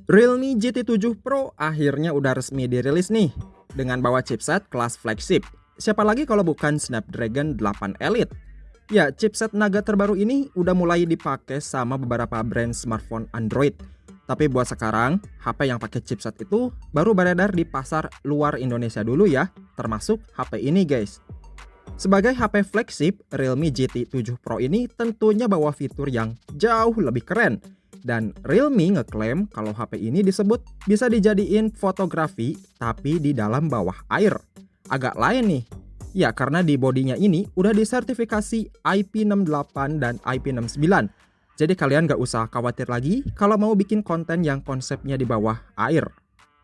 Realme GT 7 Pro akhirnya udah resmi dirilis nih dengan bawa chipset kelas flagship. Siapa lagi kalau bukan Snapdragon 8 Elite? Ya, chipset Naga terbaru ini udah mulai dipakai sama beberapa brand smartphone Android. Tapi buat sekarang, HP yang pakai chipset itu baru beredar di pasar luar Indonesia dulu ya, termasuk HP ini guys. Sebagai HP flagship, Realme GT 7 Pro ini tentunya bawa fitur yang jauh lebih keren. Dan Realme ngeklaim kalau HP ini disebut bisa dijadiin fotografi tapi di dalam bawah air. Agak lain nih. Ya karena di bodinya ini udah disertifikasi IP68 dan IP69. Jadi kalian gak usah khawatir lagi kalau mau bikin konten yang konsepnya di bawah air.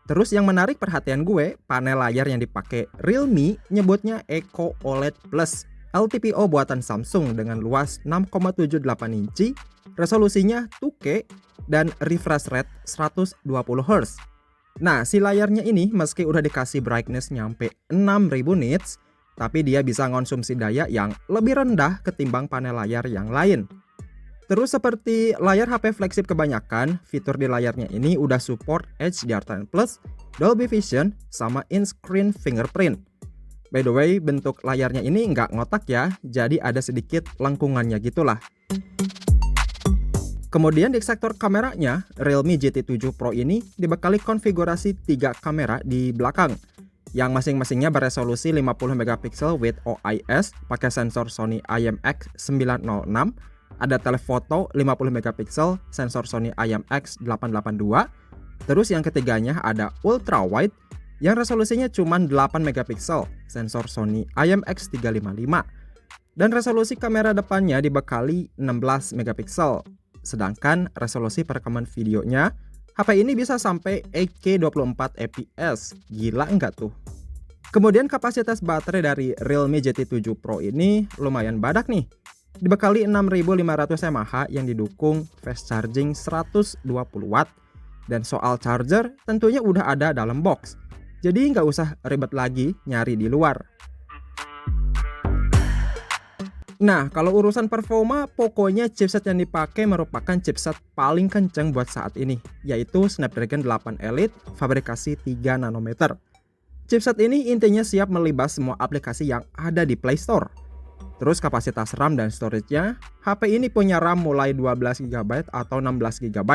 Terus yang menarik perhatian gue, panel layar yang dipakai Realme nyebutnya Eco OLED Plus LTPO buatan Samsung dengan luas 6,78 inci, resolusinya 2K, dan refresh rate 120 Hz. Nah, si layarnya ini meski udah dikasih brightness nyampe 6000 nits, tapi dia bisa ngonsumsi daya yang lebih rendah ketimbang panel layar yang lain. Terus seperti layar HP flagship kebanyakan, fitur di layarnya ini udah support HDR10+, Dolby Vision, sama in-screen fingerprint. By the way, bentuk layarnya ini nggak ngotak ya, jadi ada sedikit lengkungannya gitulah. Kemudian di sektor kameranya, Realme GT 7 Pro ini dibekali konfigurasi 3 kamera di belakang, yang masing-masingnya beresolusi 50MP with OIS, pakai sensor Sony IMX906, ada telefoto 50MP, sensor Sony IMX882, terus yang ketiganya ada ultra wide, yang resolusinya cuma 8MP, sensor Sony IMX355, dan resolusi kamera depannya dibekali 16MP, sedangkan resolusi perekaman videonya HP ini bisa sampai 8K 24fps, gila enggak tuh? Kemudian kapasitas baterai dari Realme GT 7 Pro ini lumayan badak nih, dibekali 6500 mAh yang didukung fast charging 120 watt, dan soal charger tentunya udah ada dalam box. Jadi nggak usah ribet lagi nyari di luar. Nah, kalau urusan performa, pokoknya chipset yang dipakai merupakan chipset paling kenceng buat saat ini, yaitu Snapdragon 8 Elite fabrikasi 3 nanometer. Chipset ini intinya siap melibas semua aplikasi yang ada di Play Store. Terus kapasitas RAM dan storage-nya, HP ini punya RAM mulai 12GB atau 16GB,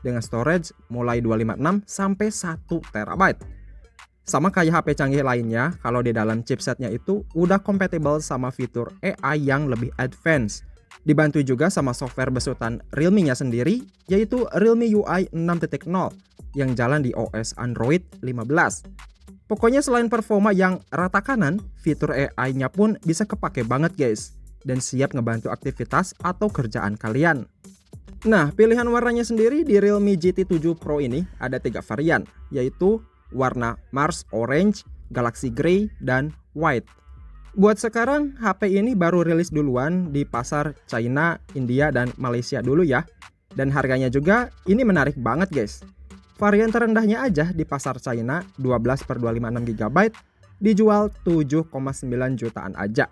dengan storage mulai 256 sampai 1TB. Sama kayak HP canggih lainnya, kalau di dalam chipsetnya itu udah kompatibel sama fitur AI yang lebih advance. Dibantu juga sama software besutan Realme-nya sendiri, yaitu Realme UI 6.0 yang jalan di OS Android 15. Pokoknya selain performa yang rata kanan, fitur AI-nya pun bisa kepake banget guys, dan siap ngebantu aktivitas atau kerjaan kalian. Nah, pilihan warnanya sendiri di Realme GT 7 Pro ini ada 3 varian, yaitu warna Mars Orange, Galaxy Grey, dan White. Buat sekarang, HP ini baru rilis duluan di pasar China, India, dan Malaysia dulu ya. Dan harganya juga ini menarik banget guys. Varian terendahnya aja di pasar China 12/256GB dijual 7,9 jutaan aja.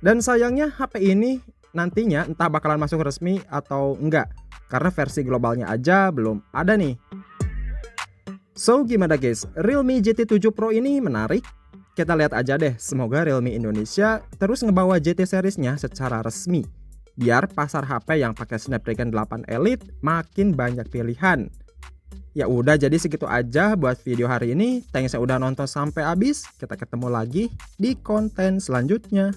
Dan sayangnya HP ini nantinya entah bakalan masuk resmi atau enggak, karena versi globalnya aja belum ada nih. So gimana guys, Realme GT 7 Pro ini menarik? Kita lihat aja deh, semoga Realme Indonesia terus ngebawa GT seriesnya secara resmi, biar pasar HP yang pakai Snapdragon 8 Elite makin banyak pilihan. Ya udah, jadi segitu aja buat video hari ini. Thanks yang udah nonton sampai habis. Kita ketemu lagi di konten selanjutnya.